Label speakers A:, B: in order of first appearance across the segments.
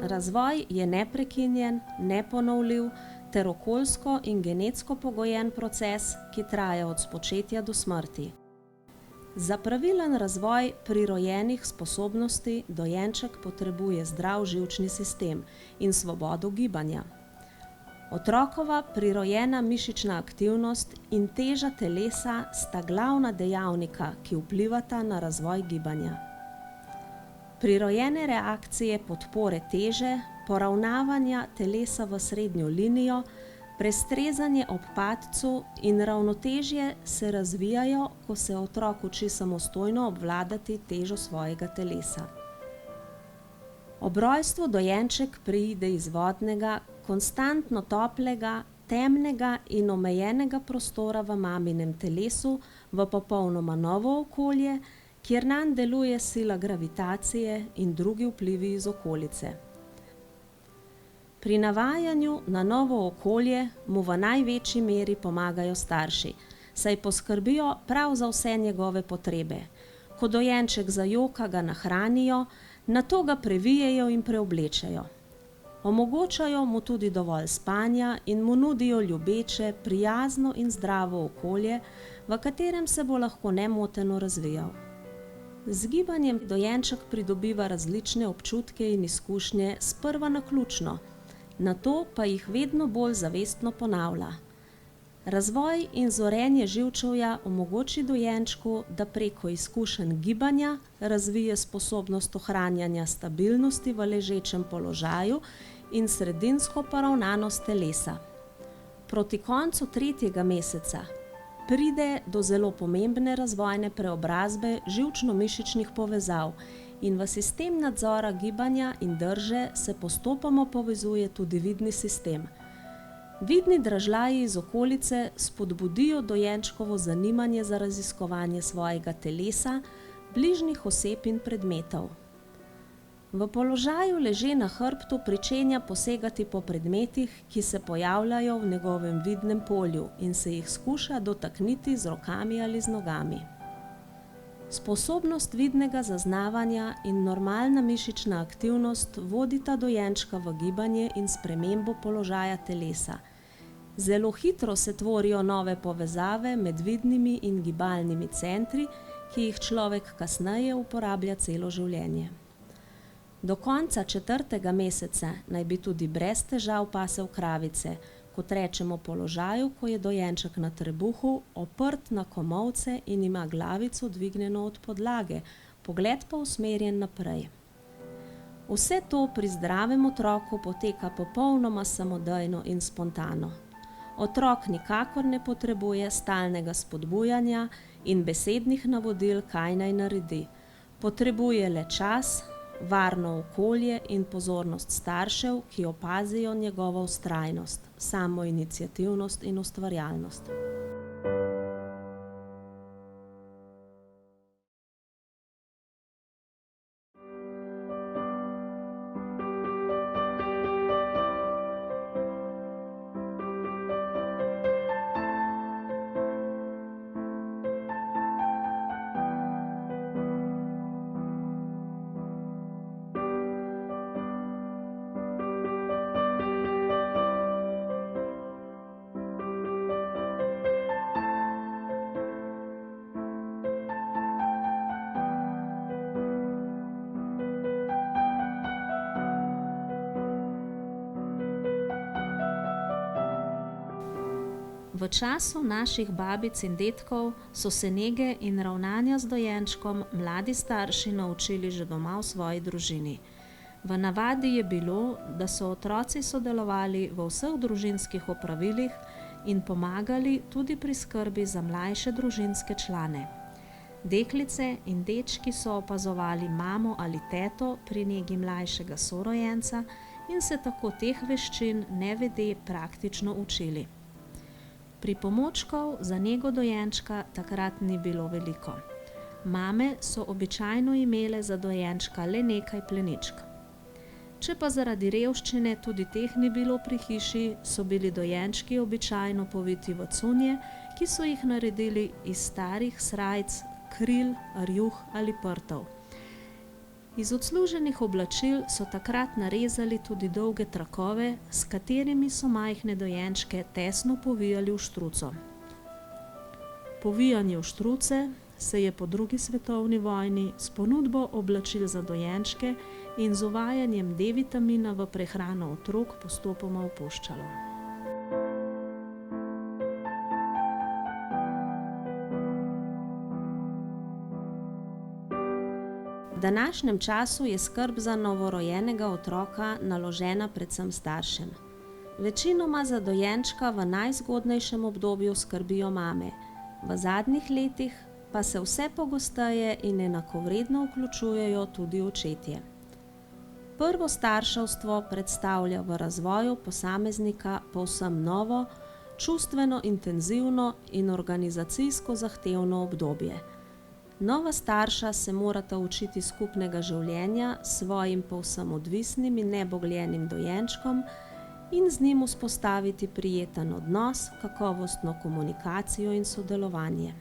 A: Razvoj je neprekinjen, neponovljiv ter okoljsko in genetsko pogojen proces, ki traja od spočetja do smrti. Za pravilen razvoj prirojenih sposobnosti dojenček potrebuje zdrav živčni sistem in svobodo gibanja. Otrokova prirojena mišična aktivnost in teža telesa sta glavna dejavnika, ki vplivata na razvoj gibanja. Prirojene reakcije podpore teže, poravnavanja telesa v srednjo linijo, prestrezanje ob padcu in ravnotežje se razvijajo, ko se otrok uči samostojno obvladati težo svojega telesa. Ob rojstvu dojenček preide iz vodnega, konstantno toplega, temnega in omejenega prostora v maminem telesu v popolnoma novo okolje, kjer nanj deluje sila gravitacije in drugi vplivi iz okolice. Pri navajanju na novo okolje mu v največji meri pomagajo starši, saj poskrbijo prav za vse njegove potrebe. Ko dojenček zajoka, ga nahranijo, nato ga previjejo in preoblečejo. Omogočajo mu tudi dovolj spanja in mu nudijo ljubeče, prijazno in zdravo okolje, v katerem se bo lahko nemoteno razvijal. Z gibanjem dojenček pridobiva različne občutke in izkušnje sprva naključno, nato pa jih vedno bolj zavestno ponavlja. Razvoj in zorenje živčevja omogoči dojenčku, da preko izkušenj gibanja razvije sposobnost ohranjanja stabilnosti v ležečem položaju in sredinsko poravnanost telesa. Proti koncu 3. meseca pride do zelo pomembne razvojne preobrazbe živčno-mišičnih povezav in v sistem nadzora gibanja in drže se postopoma povezuje tudi vidni sistem. Vidni dražljaji iz okolice spodbudijo dojenčkovo zanimanje za raziskovanje svojega telesa, bližnjih oseb in predmetov. V položaju leže na hrbtu pričenja posegati po predmetih, ki se pojavljajo v njegovem vidnem polju in se jih skuša dotakniti z rokami ali z nogami. Sposobnost vidnega zaznavanja in normalna mišična aktivnost vodita dojenčka v gibanje in spremembo položaja telesa. Zelo hitro se tvorijo nove povezave med vidnimi in gibalnimi centri, ki jih človek kasneje uporablja celo življenje. Do konca 4. meseca naj bi tudi brez težav pasel kravice, kot rečemo položaju, ko je dojenček na trebuhu, oprt na komolce in ima glavico dvignjeno od podlage, pogled pa usmerjen naprej. Vse to pri zdravem otroku poteka popolnoma samodejno in spontano. Otrok nikakor ne potrebuje stalnega spodbujanja in besednih navodil, kaj naj naredi. Potrebuje le čas, varno okolje in pozornost staršev, ki opazijo njegovo vztrajnost, samoiniciativnost in ustvarjalnost. V času naših babic in dedkov so se nege in ravnanja z dojenčkom mladi starši naučili že doma v svoji družini. V navadi je bilo, da so otroci sodelovali v vseh družinskih opravilih in pomagali tudi pri skrbi za mlajše družinske člane. Deklice in dečki so opazovali mamo ali teto pri negi mlajšega sorojenca in se tako teh veščin nevede praktično učili. Pripomočkov za nego dojenčka takrat ni bilo veliko. Mame so običajno imele za dojenčka le nekaj pleničk. Če pa zaradi revščine tudi teh ni bilo pri hiši, so bili dojenčki običajno poviti v cunje, ki so jih naredili iz starih srajc, kril, rjuh ali prtov. Iz odsluženih oblačil so takrat narezali tudi dolge trakove, s katerimi so majhne dojenčke tesno povijali v štruco. Povijanje v štruce se je po drugi svetovni vojni s ponudbo oblačil za dojenčke in z uvajanjem D-vitamina v prehrano otrok postopoma opuščalo. V današnjem času je skrb za novorojenega otroka naložena predvsem staršem. Večinoma za dojenčka v najzgodnejšem obdobju skrbijo mame, v zadnjih letih pa se vse pogosteje in enakovredno vključujejo tudi očetje. Prvo starševstvo predstavlja v razvoju posameznika povsem novo, čustveno intenzivno in organizacijsko zahtevno obdobje. Nova starša se morata učiti skupnega življenja s svojim povsem odvisnim in nebogljenim dojenčkom in z njim vzpostaviti prijeten odnos, kakovostno komunikacijo in sodelovanje.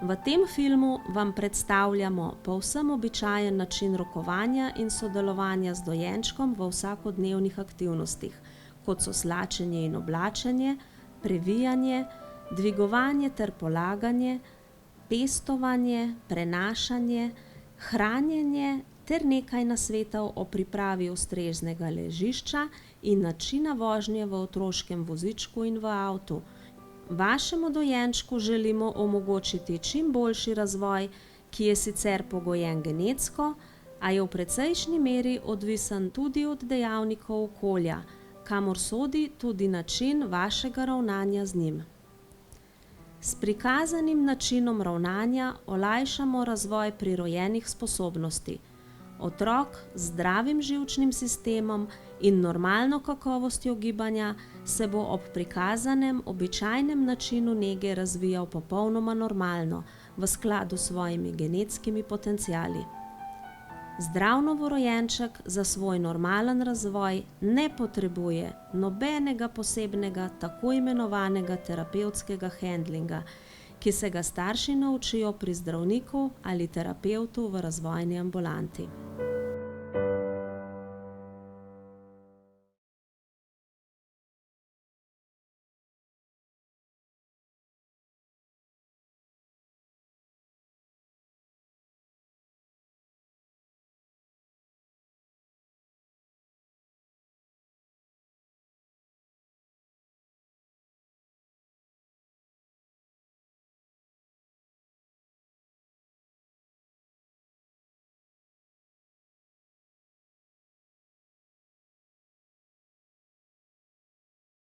A: V tem filmu vam predstavljamo povsem običajen način rokovanja in sodelovanja z dojenčkom v vsakodnevnih aktivnostih, kot so slačenje in oblačenje, previjanje, dvigovanje ter polaganje, pestovanje, prenašanje, hranjenje ter nekaj nasvetov o pripravi ustreznega ležišča in načina vožnje v otroškem vozičku in v avtu. Vašemu dojenčku želimo omogočiti čim boljši razvoj, ki je sicer pogojen genetsko, a je v precejšnji meri odvisen tudi od dejavnikov okolja, kamor sodi tudi način vašega ravnanja z njim. S prikazanim načinom ravnanja olajšamo razvoj prirojenih sposobnosti. Otrok z zdravim živčnim sistemom in normalno kakovostjo gibanja se bo ob prikazanem običajnem načinu nege razvijal popolnoma normalno, v skladu s svojimi genetskimi potenciali. Zdrav novorojenček za svoj normalen razvoj ne potrebuje nobenega posebnega tako imenovanega terapevtskega handlinga, ki se ga starši naučijo pri zdravniku ali terapevtu v razvojni ambulanti.